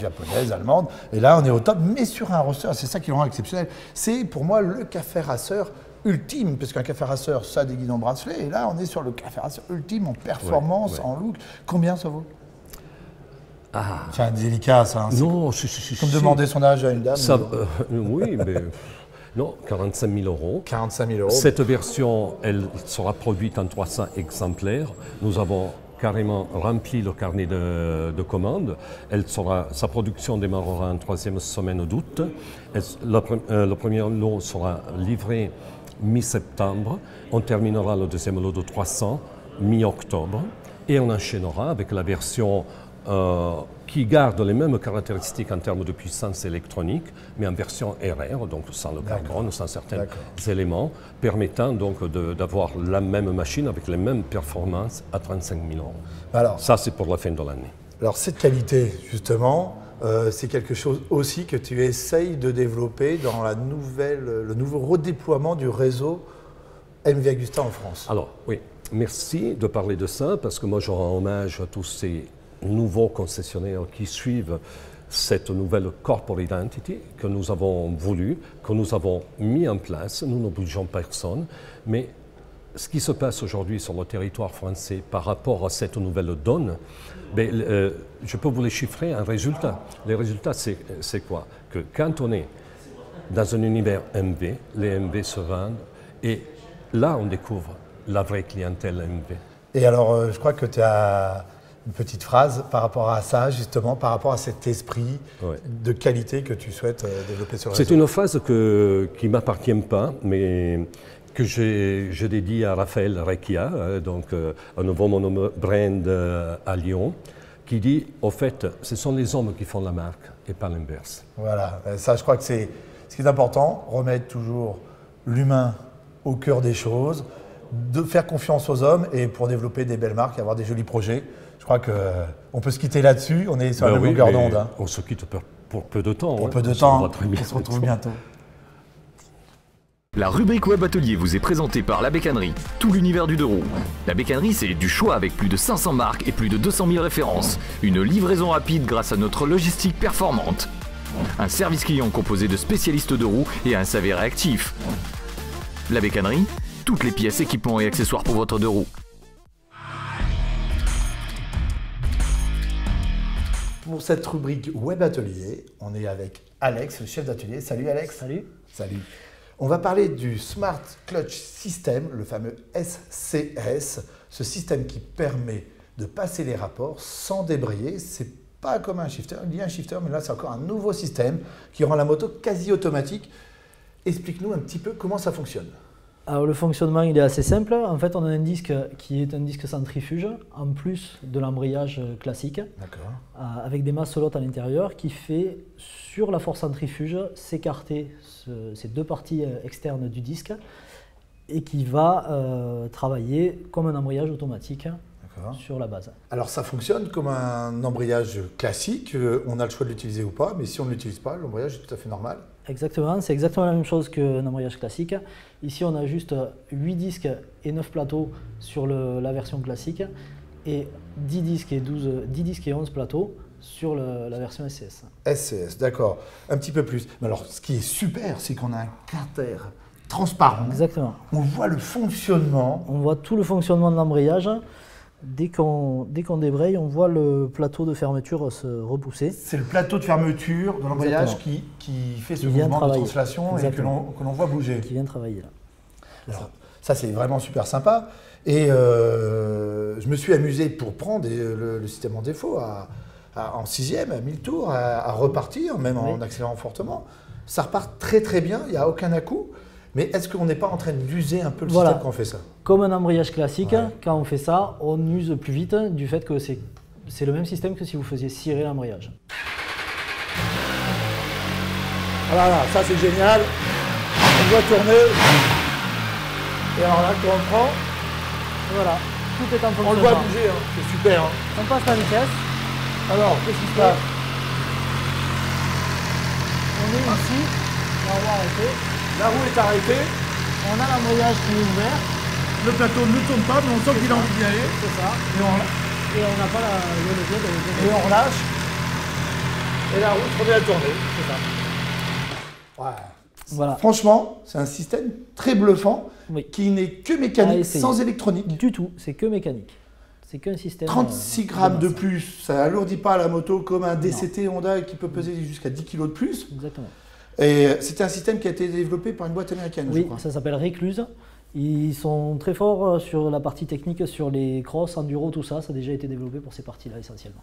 japonaises, allemandes. Et là, on est au top, mais sur un roster, c'est ça qui le rend exceptionnel. C'est pour moi le café racer ultime, parce qu'un café racer, ça a des guidons bracelets, et là, on est sur le café racer ultime en performance, en look. Combien ça vaut? C'est délicat, ça. Hein. Non, comme demander son âge à une dame. Ça, oui, mais... Non, 45 000 euros. 45 000 euros. Cette version, elle sera produite en 300 exemplaires. Nous avons carrément rempli le carnet de commandes. Sa production démarrera en 3e semaine d'août. Le premier lot sera livré mi-septembre. On terminera le deuxième lot de 300 mi-octobre. Et on enchaînera avec la version qui garde les mêmes caractéristiques en termes de puissance électronique, mais en version RR, donc sans le carbone, sans certains éléments, permettant donc d'avoir la même machine avec les mêmes performances à 35 000 euros. Alors, ça, c'est pour la fin de l'année. Alors, cette qualité, justement, c'est quelque chose aussi que tu essayes de développer dans le nouveau redéploiement du réseau MV Agusta en France. Alors, oui, merci de parler de ça, parce que moi, je rends hommage à tous ces nouveaux concessionnaires qui suivent cette nouvelle corporate identity que nous avons voulu, que nous avons mis en place. Nous n'obligeons personne, mais ce qui se passe aujourd'hui sur le territoire français par rapport à cette nouvelle donne, je peux vous les chiffrer un résultat. Les résultats, c'est quoi? Que quand on est dans un univers MV, les MV se vendent et là, on découvre la vraie clientèle MV. Et alors, je crois que tu as une petite phrase par rapport à ça, justement, par rapport à cet esprit de qualité que tu souhaites développer sur le réseau. C'est une phrase qui ne m'appartient pas, mais que je dédie à Raphaël Recchia, donc un nouveau monobrand à Lyon, qui dit, au fait, ce sont les hommes qui font la marque et pas l'inverse. Voilà, ça je crois que c'est ce qui est important, remettre toujours l'humain au cœur des choses, de faire confiance aux hommes et pour développer des belles marques et avoir des jolis projets. Je crois qu'on peut se quitter là-dessus, on est sur la même longueur d'onde. Hein. On se quitte pour peu de temps. Pour peu de temps, on se retrouve bientôt. La rubrique Web Atelier vous est présentée par La Bécannerie, tout l'univers du deux roues. La Bécannerie, c'est du choix avec plus de 500 marques et plus de 200 000 références. Une livraison rapide grâce à notre logistique performante. Un service client composé de spécialistes de roues et un SAV réactif. La Bécannerie, toutes les pièces, équipements et accessoires pour votre deux roues. Pour cette rubrique Web Atelier, on est avec Alex, le chef d'atelier. Salut Alex. Salut. Salut. On va parler du Smart Clutch System, le fameux SCS, ce système qui permet de passer les rapports sans débrayer. C'est pas comme un shifter, il y a un shifter, mais là c'est encore un nouveau système qui rend la moto quasi automatique. Explique-nous un petit peu comment ça fonctionne. Alors le fonctionnement il est assez simple. En fait on a un disque qui est un disque centrifuge en plus de l'embrayage classique avec des masselottes à l'intérieur qui fait sur la force centrifuge s'écarter ces deux parties externes du disque et qui va travailler comme un embrayage automatique sur la base. Alors ça fonctionne comme un embrayage classique, on a le choix de l'utiliser ou pas, mais si on ne l'utilise pas, l'embrayage est tout à fait normal. Exactement, c'est exactement la même chose qu'un embrayage classique. Ici on a juste 8 disques et 9 plateaux sur la version classique et 10 disques et 11 plateaux sur la version SCS. SCS, d'accord, un petit peu plus. Mais alors ce qui est super, c'est qu'on a un carter transparent. Exactement. On voit le fonctionnement. On voit tout le fonctionnement de l'embrayage. Dès qu'on débraye, on voit le plateau de fermeture se repousser. C'est le plateau de fermeture de l'embrayage qui fait ce mouvement de translation et que l'on voit bouger. Qui vient travailler là. Alors, ça c'est vraiment super sympa. Et je me suis amusé pour prendre le système en défaut en 6e, à 1000 tours, à repartir, même en accélérant fortement. Ça repart très très bien, il n'y a aucun à-coup. Mais est-ce qu'on n'est pas en train d'user un peu le système quand on fait ça? Comme un embrayage classique, quand on fait ça, on use plus vite du fait que c'est le même système que si vous faisiez cirer l'embrayage. Voilà, ça c'est génial. On doit tourner. Et alors là, quand on prend, voilà, tout est en fonctionnement. On le voit bouger, hein. C'est super. Hein. On passe la vitesse. Alors, qu'est-ce qui se passe? On est ici, la roue arrêtée. La roue est arrêtée. On a l'embrayage qui est ouvert. Le plateau ne tourne pas, mais on sent qu'il a envie d'y aller. C'est ça. Et on n'a pas le levier de... Et on relâche. Et la roue se remet à tourner. C'est ça. Ouais. Voilà. Franchement, c'est un système très bluffant qui n'est que mécanique, sans électronique. Du tout, c'est que mécanique. C'est qu'un système. 36 grammes de plus, ça alourdit pas la moto comme un DCT Honda qui peut peser jusqu'à 10 kg de plus. Exactement. Et c'était un système qui a été développé par une boîte américaine, je crois. Ça s'appelle Recluse. Ils sont très forts sur la partie technique, sur les crosses, enduro, tout ça. Ça a déjà été développé pour ces parties-là essentiellement.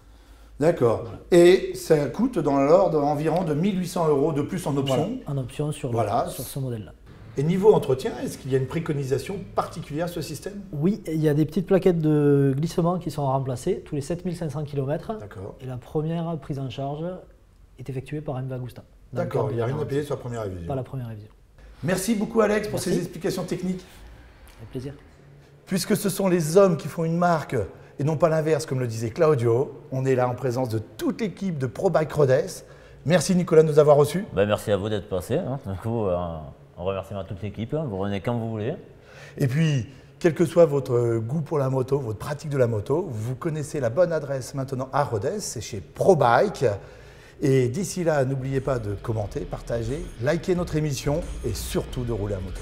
D'accord. Voilà. Et ça coûte dans l'ordre environ de 1 800 € de plus en option. Voilà, en option sur ce modèle-là. Et niveau entretien, est-ce qu'il y a une préconisation particulière sur ce système? Oui, il y a des petites plaquettes de glissement qui sont remplacées tous les 7500 km. D'accord. Et la première prise en charge est effectuée par MV Agusta. D'accord, il n'y a rien à payer sur la première révision. Pas la première révision. Merci beaucoup Alex pour ces explications techniques. Avec plaisir. Puisque ce sont les hommes qui font une marque et non pas l'inverse, comme le disait Claudio, on est là en présence de toute l'équipe de ProBike Rodez. Merci Nicolas de nous avoir reçus. Merci à vous d'être passé. Hein. Du coup, on remercie toute l'équipe. Vous revenez quand vous voulez. Et puis, quel que soit votre goût pour la moto, votre pratique de la moto, vous connaissez la bonne adresse maintenant à Rodez, c'est chez ProBike. Et d'ici là, n'oubliez pas de commenter, partager, liker notre émission et surtout de rouler à moto.